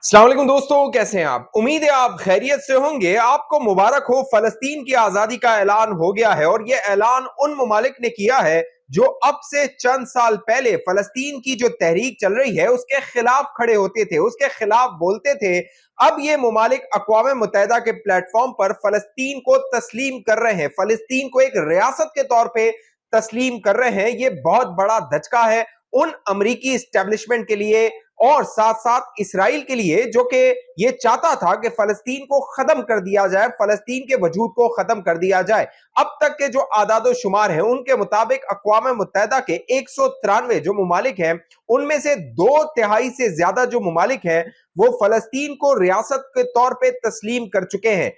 अस्सलाम वालेकुम दोस्तों, कैसे हैं आप? उम्मीद है आप खैरियत से होंगे। आपको मुबारक हो, फलस्तीन की आजादी का ऐलान हो गया है और यह ऐलान उन ममालिक ने किया है जो अब से चंद साल पहले फलस्तीन की जो तहरीक चल रही है उसके खिलाफ खड़े होते थे, उसके खिलाफ बोलते थे। अब ये ममालिक अक़वाम मुत्तहिदा के प्लेटफॉर्म पर फलस्तीन को तस्लीम कर रहे हैं, फलस्तीन को एक रियासत के तौर पे तस्लीम कर रहे हैं। ये बहुत बड़ा धचका है उन अमरीकी एस्टेब्लिशमेंट के लिए और साथ साथ इसराइल के लिए, जो कि ये चाहता था कि फलस्तीन को खत्म कर दिया जाए, फलस्तीन के वजूद को खत्म कर दिया जाए। अब तक के जो आदादो शुमार हैं उनके मुताबिक अक़वाम मुत्तहिदा के 193 जो ममालिक हैं उनमें से 2/3 से ज्यादा जो ममालिक हैं वो फलस्तीन को रियासत के तौर पे तस्लीम कर चुके हैं।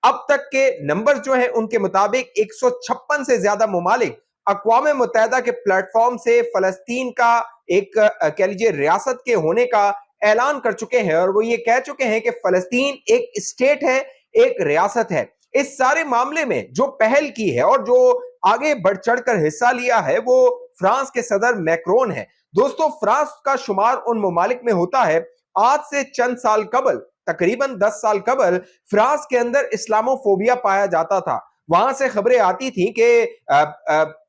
अब तक के नंबर जो है उनके मुताबिक 156 से ज्यादा ममालिक अक़वाम मुत्तहिदा के प्लेटफॉर्म से फलस्तीन का एक कह लीजिए रियासत के होने का ऐलान कर चुके हैं और वो ये कह चुके हैं कि फलस्तीन एक स्टेट है, एक रियासत है। इस सारे मामले में जो पहल की है और जो आगे बढ़ चढ़कर हिस्सा लिया है वो फ्रांस के सदर मैक्रोन है। दोस्तों, फ्रांस का शुमार उन ममालिक में होता है। आज से चंद साल कबल, तकरीबन 10 साल कबल, फ्रांस के अंदर इस्लामोफोबिया पाया जाता था। वहां से खबरें आती थी कि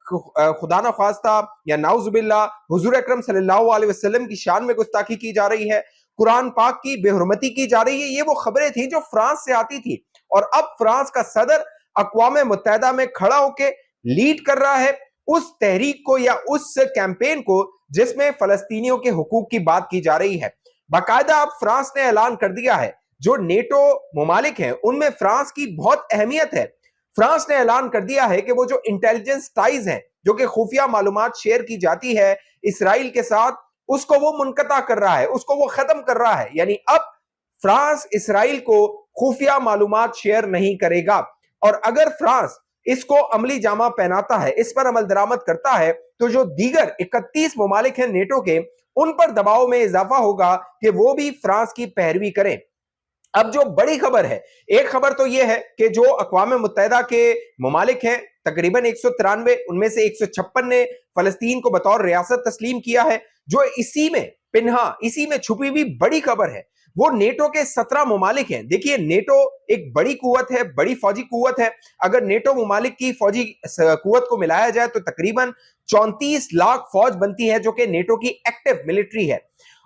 खुदा न खास्ता या नाउजुबिल्ला हुजूर अकरम सल्लल्लाहु अलैहि वसल्लम की शान में गुस्ताखी की जा रही है, कुरान पाक की बेहुरमती की जा रही है। ये वो खबरें थी जो फ्रांस से आती थी और अब फ्रांस का सदर अक़वाम मुत्तहिदा में खड़ा होकर लीड कर रहा है उस तहरीक को या उस कैंपेन को जिसमें फलस्तीनियों के हुकूक की बात की जा रही है। बाकायदा अब फ्रांस ने ऐलान कर दिया है, जो नेटो ममालिक हैं उनमें फ्रांस की बहुत अहमियत है। फ्रांस ने ऐलान कर दिया है कि वो जो इंटेलिजेंस टाइज हैं, जो कि खुफिया मालूमात शेयर की जाती है इसराइल के साथ, उसको वो मुनक़ता कर रहा है, उसको वो खत्म कर रहा है। यानी अब फ्रांस इसराइल को खुफिया मालूमात शेयर नहीं करेगा और अगर फ्रांस इसको अमली जामा पहनाता है, इस पर अमल दरामद करता है, तो जो दीगर 31 ममालिक हैं नेटो के, उन पर दबाव में इजाफा होगा कि वो भी फ्रांस की पैरवी करें। अब जो बड़ी खबर है, एक खबर तो यह है कि जो अक़वाम मुत्तहिदा के ममालिक हैं तकरीबन 193, उनमें से 156 ने फलस्तीन को बतौर रियासत तस्लीम किया है। जो इसी में पिन्हा, इसी में छुपी हुई बड़ी खबर है वो नेटो के 17 ममालिक हैं। देखिए, नेटो एक बड़ी कुव्वत है, बड़ी फौजी कुव्वत है। अगर नेटो ममालिक की फौजी कुव्वत को मिलाया जाए तो तकरीबन 34 लाख फौज बनती है, जो कि नेटो की एक्टिव मिलिट्री है।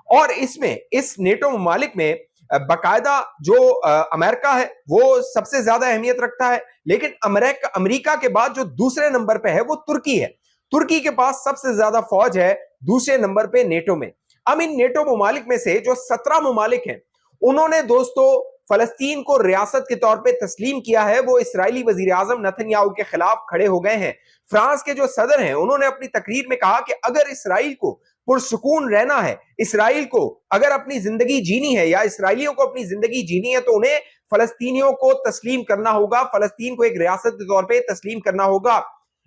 और इसमें इस नेटो ममालिक में बाकायदा जो अमेरिका है वो सबसे ज्यादा अहमियत रखता है, लेकिन अमेरिका के बाद जो दूसरे नंबर पे है वो तुर्की है। तुर्की के पास सबसे ज्यादा फौज है दूसरे नंबर पे नेटो में। अब इन नेटो ममालिक में से जो 17 ममालिक हैं उन्होंने दोस्तों फलस्तीन को रियासत के तौर पे तस्लीम किया है। वो इसराइली वजीर आजम नेतन्याहू के खिलाफ खड़े हो गए हैं। फ्रांस के जो सदर हैं उन्होंने अपनी तकरीर में कहा कि अगर इसराइल को पुरसुकून रहना है, इसराइल को अगर अपनी जिंदगी जीनी है या इसराइलियों को अपनी जिंदगी जीनी है, तो उन्हें फलस्तीनियों को तस्लीम करना होगा, फलस्तीन को एक रियासत के तौर पे तस्लीम करना होगा।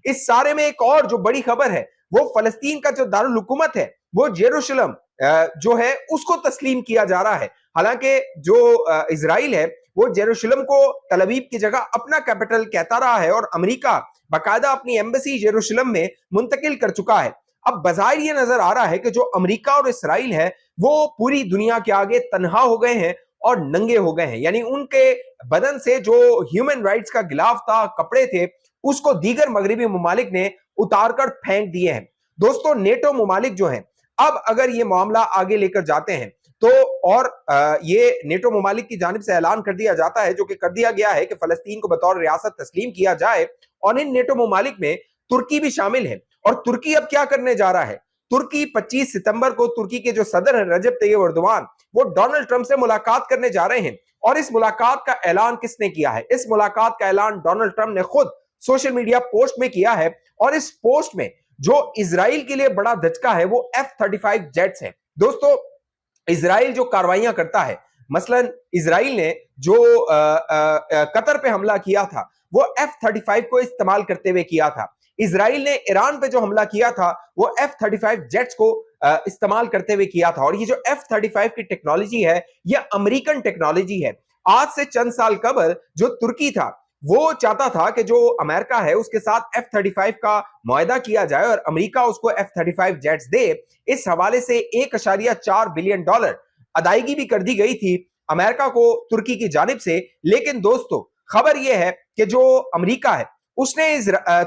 इस सारे में एक और जो बड़ी खबर है वो फलस्तीन का जो दारुल हुकूमत है वो जेरूशलम जो है उसको तस्लीम किया जा रहा है। हालांकि जो इजराइल है वो जेरूशलम को तल अवीव की जगह अपना कैपिटल कहता रहा है और अमेरिका बाकायदा अपनी एम्बेसी जेरूशलम में मुंतकिल कर चुका है। अब बाज़ाहिर ये नजर आ रहा है कि जो अमेरिका और इसराइल है वो पूरी दुनिया के आगे तन्हा हो गए हैं और नंगे हो गए हैं। यानी उनके बदन से जो ह्यूमन राइट्स का गिलाफ था, कपड़े थे, उसको दीगर मगरबी ममालिक ने उतारकर फेंक दिए हैं। दोस्तों, नेटो ममालिक जो हैं अब अगर ये मामला आगे लेकर जाते हैं तो और ये नेटो ममालिक की जानिब से ऐलान कर दिया जाता है, जो कि कर दिया गया है कि फलस्तीन को बतौर रियासत तस्लीम किया जाए और इन नेटो ममालिक में तुर्की भी शामिल है। और तुर्की अब क्या करने जा रहा है? तुर्की 25 सितंबर को तुर्की के जो सदर हैं रजब तैयब एर्दोगान, वो डोनाल्ड ट्रंप से मुलाकात करने जा रहे हैं। और इस मुलाकात का ऐलान किसने किया है? इस मुलाकात का ऐलान डोनाल्ड ट्रंप ने खुद सोशल मीडिया पोस्ट में किया है और इस पोस्ट में जो इजराइल के लिए बड़ा धचका है वो F-35 जेट्स है। दोस्तों, इजराइल जो कार्रवाइयां करता है, मसलन इजराइल ने जो कतर पे हमला किया था वो F-35 को इस्तेमाल करते हुए किया था। इजराइल ने ईरान पे जो हमला किया था वो F-35 जेट्स को इस्तेमाल करते हुए किया था। और ये जो F-35 की टेक्नोलॉजी है ये अमेरिकन टेक्नोलॉजी है। आज से चंद साल कबल जो तुर्की था वो चाहता था कि जो अमेरिका है उसके साथ F-35 का मुआहदा किया जाए और अमेरिका उसको F-35 जेट्स दे। इस हवाले से $1.4 बिलियन अदायगी भी कर दी गई थी अमेरिका को तुर्की की जानिब से। लेकिन दोस्तों खबर यह है कि जो अमेरिका है उसने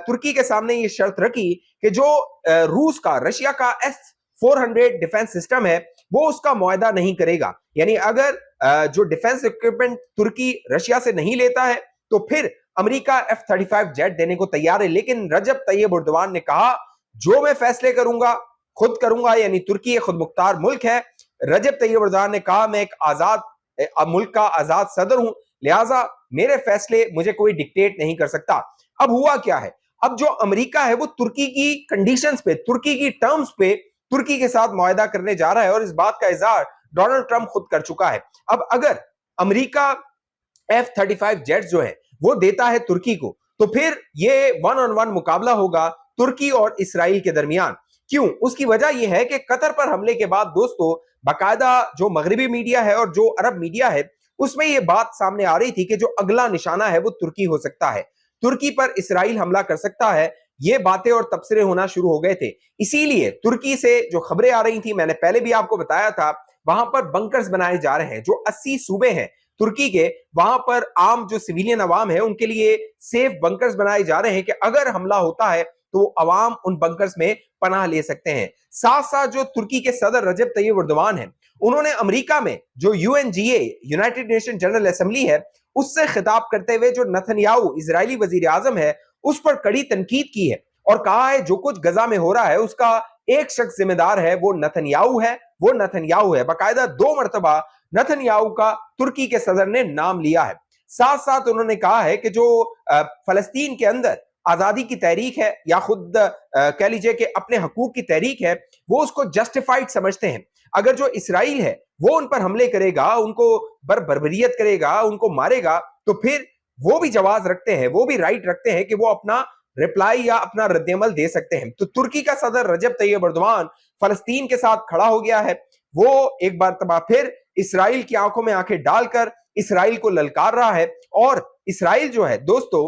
तुर्की के सामने ये शर्त रखी कि जो रूस का, रशिया का S-400 डिफेंस सिस्टम है वो उसका मुआहदा नहीं करेगा। यानी अगर जो डिफेंस इक्विपमेंट तुर्की रशिया से नहीं लेता है तो फिर अमेरिका F-35 जेट देने को तैयार है। लेकिन रजब तैयब एर्दोगान ने कहा जो मैं फैसले करूंगा खुद करूंगा, यानी तुर्की एक खुद मुख्तार मुल्क है। रजब तैयब एर्दोगान ने कहा मैं एक आजाद मुल्क का आजाद सदर हूं, लिहाजा मेरे फैसले मुझे कोई डिक्टेट नहीं कर सकता। अब हुआ क्या है, अब जो अमेरिका है वो तुर्की की कंडीशंस पे, तुर्की की टर्म्स पे तुर्की के साथ मुआहदा करने जा रहा है और इस बात का इजहार डोनाल्ड ट्रंप खुद कर चुका है। अब अगर अमेरिका F-35 जेट जो है वो देता है तुर्की को तो फिर ये 1-on-1 मुकाबला होगा तुर्की और इसराइल के दरमियान। क्यों? उसकी वजह यह है कि कतर पर हमले के बाद दोस्तों बाकायदा जो मगरबी मीडिया है और जो अरब मीडिया है उसमें यह बात सामने आ रही थी कि जो अगला निशाना है वो तुर्की हो सकता है, तुर्की पर इसराइल हमला कर सकता है। ये बातें और तबसरे होना शुरू हो गए थे। इसीलिए तुर्की से जो खबरें आ रही थी, मैंने पहले भी आपको बताया था, वहां पर बंकर्स बनाए जा रहे हैं। जो 80 सूबे हैं तुर्की के, वहां पर आम जो सिविलियन अवाम है उनके लिए सेफ बंकर्स बनाए जा रहे हैं कि अगर हमला होता है तो अवाम उन बंकर्स में पनाह ले सकते हैं। साथ साथ जो तुर्की के सदर रजब तैयब एर्दोगान है उन्होंने अमेरिका में जो UNGA, United nation general assembly है, उससे खिताब करते हुए जो नेतन्याहू इजरायली वजीर आजम है उस पर कड़ी तनकीद की है और कहा है जो कुछ गजा में हो रहा है उसका एक शख्स जिम्मेदार है, वो नेतन्याहू है, वो नेतन्याहू है। बाकायदा 2 मरतबा नेतन्याहू का तुर्की के सदर ने नाम लिया है। साथ साथ उन्होंने कहा है कि जो फलस्तीन के अंदर आजादी की तहरीक है या खुद कह लीजिए कि अपने हकूक की तहरीक है, वो उसको जस्टिफाइड समझते हैं। अगर जो इसराइल है वो उन पर हमले करेगा, उनको बर्बरियत करेगा, उनको मारेगा, तो फिर वो भी जवाज रखते हैं, वो भी राइट रखते हैं कि वो अपना रिप्लाई या अपना रद्दमल दे सकते हैं। तो तुर्की का सदर रजब तैयब एर्दोगान फलस्तीन के साथ खड़ा हो गया है। वो एक बार तबा फिर इसराइल की आंखों में आंखें डालकर इसराइल को ललकार रहा है और इसराइल जो है दोस्तों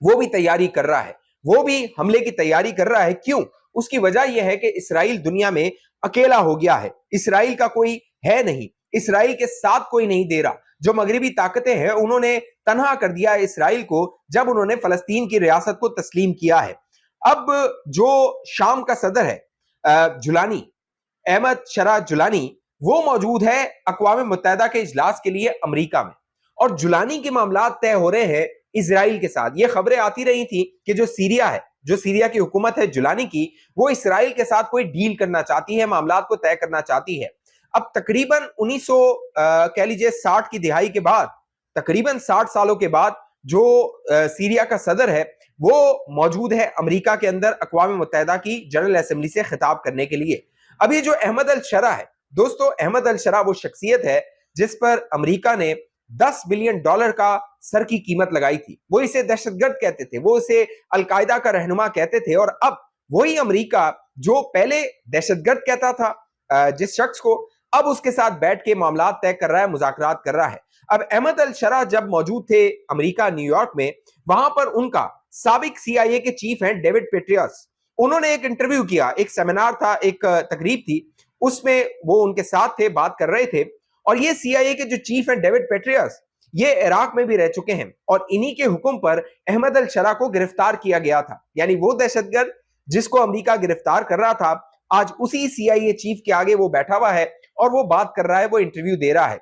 वो भी तैयारी कर रहा है, वो भी हमले की तैयारी कर रहा है। क्यों? उसकी वजह यह है कि इसराइल दुनिया में अकेला हो गया है, इसराइल का कोई है नहीं, इसराइल के साथ कोई नहीं दे रहा। जो मगरबी ताकतें हैं उन्होंने तनहा कर दिया है इसराइल को जब उन्होंने फलस्तीन की रियासत को तस्लीम किया है। अब जो शाम का सदर है जुलानी, अहमद शरा जुलानी, वो मौजूद है अक़वाम मुत्तहिदा के इजलास के लिए अमेरिका में और जुलानी के मामला तय हो रहे हैं इसराइल के साथ। ये खबरें आती रही थी कि जो सीरिया है, जो सीरिया की हुकूमत है जुलानी की, वो इसराइल के साथ कोई डील करना चाहती है, मामलात को तय करना चाहती है। अब तकरीबन 1900 कह लीजिए 60 की दिहाई के बाद, तकरीबन 60 सालों के बाद जो सीरिया का सदर है वो मौजूद है अमेरिका के अंदर अक़वाम मुत्तहिदा की जनरल असेंबली से खिताब करने के लिए। अब ये जो अहमद अल शरा है दोस्तों, अहमद अल शरा वो शख्सियत है जिस पर अमेरिका ने $10 बिलियन का सर की कीमत लगाई थी। वो इसे दहशतगर्द कहते थे, वो इसे अलकायदा का रहनुमा कहते थे और अब वही अमेरिका जो पहले दहशतगर्द कहता था जिस शख्स को, अब उसके साथ बैठ के मामला तय कर रहा है, मुज़ाकरात कर रहा है। अब अहमद अल शरा जब मौजूद थे अमेरिका न्यूयॉर्क में, वहां पर उनका साबिक CIA के चीफ हैं डेविड पेट्रियस, उन्होंने एक इंटरव्यू किया, एक सेमिनार था, एक तकरीब थी, उसमें वो उनके साथ थे, बात कर रहे थे। और ये CIA के जो चीफ हैं डेविड पेट्रियस, ये इराक में भी रह चुके हैं और इन्हीं के हुक्म पर अहमद अल शरा को गिरफ्तार किया गया था। यानी वो दहशतगर्द जिसको अमेरिका गिरफ्तार कर रहा था, आज उसी CIA चीफ के आगे वो बैठा हुआ है और वो बात कर रहा है, वो इंटरव्यू दे रहा है।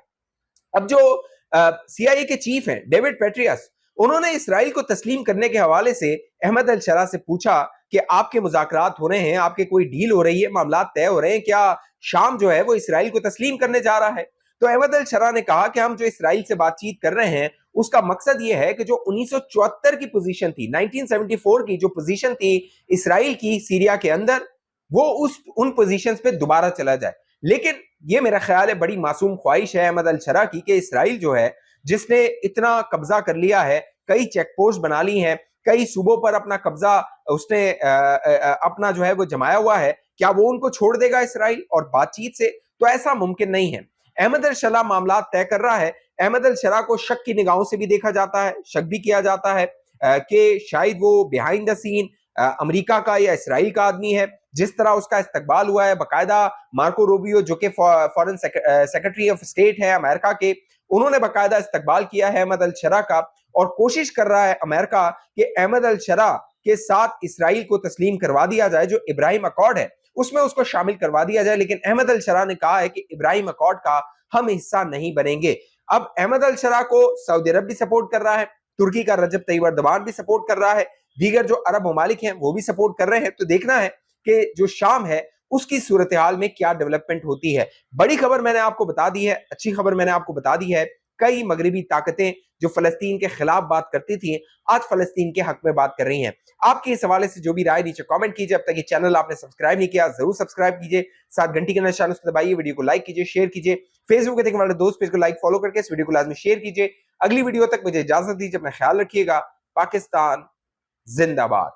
अब जो CIA के चीफ हैं डेविड पेट्रियस, उन्होंने इसराइल को तस्लीम करने के हवाले से अहमद अल शरा से पूछा कि आपके मुज़ाकरात हो रहे हैं, आपके कोई डील हो रही है, मामला तय हो रहे हैं, क्या शाम जो है वो इसराइल को तस्लीम करने जा रहा है? तो अहमद अल शरा ने कहा कि हम जो इसराइल से बातचीत कर रहे हैं उसका मकसद ये है कि जो 1974 की पोजीशन थी, 1974 की जो पोजीशन थी इसराइल की सीरिया के अंदर, वो उन पोजीशंस पे दोबारा चला जाए। लेकिन ये मेरा ख्याल है बड़ी मासूम ख्वाहिश है अहमद अल शरा की कि इसराइल जो है जिसने इतना कब्जा कर लिया है, कई चेक पोस्ट बना ली हैं, कई सूबों पर अपना कब्जा उसने अपना जो है वो जमाया हुआ है, क्या वो उनको छोड़ देगा इसराइल और बातचीत से? तो ऐसा मुमकिन नहीं है। अहमद अल शरा मामला तय कर रहा है। अहमद अल शरा को शक की निगाहों से भी देखा जाता है, शक भी किया जाता है कि शायद वो बिहाइंड द सीन अमेरिका का या इसराइल का आदमी है, जिस तरह उसका इस्तकबाल हुआ है, बाकायदा मार्को रूबियो जो कि फॉरेन सेक्रेटरी ऑफ स्टेट है अमेरिका के, उन्होंने बाकायदा इस्तकबाल किया है अहमद अल-शरा का और कोशिश कर रहा है अमेरिका कि अहमद अल-शरा के साथ इसराइल को तस्लीम करवा दिया जाए, जो इब्राहिम अकॉर्ड है उसमें उसको शामिल करवा दिया जाए। लेकिन अहमद अल-शरा ने कहा है कि इब्राहिम अकॉर्ड का हम हिस्सा नहीं बनेंगे। अब अहमद अल-शरा को सऊदी अरब भी सपोर्ट कर रहा है, तुर्की का रजब तैयब अर्दवान भी सपोर्ट कर रहा है, दीगर जो अरब ममालिक हैं वो भी सपोर्ट कर रहे हैं। तो देखना है कि जो शाम है उसकी सूरत हाल में क्या डेवलपमेंट होती है। बड़ी खबर मैंने आपको बता दी है, अच्छी खबर मैंने आपको बता दी है। कई मगरबी ताकतें जो फलस्तीन के खिलाफ बात करती थी, आज फलस्तीन के हक में बात कर रही हैं। आपके इस हवाले से जो भी राय, नीचे कमेंट कीजिए। अब तक ये चैनल आपने सब्सक्राइब नहीं किया, जरूर सब्सक्राइब कीजिए, साथ घंटी का निशान उस पर दबाइए, वीडियो को लाइक कीजिए, शेयर कीजिए, फेसबुक पे देखने वाले दोस्त पेज को लाइक फॉलो करके इस वीडियो को लाजमी शेयर कीजिए। अगली वीडियो तक मुझे इजाजत दीजिए, अपना ख्याल रखिएगा। पाकिस्तान जिंदाबाद।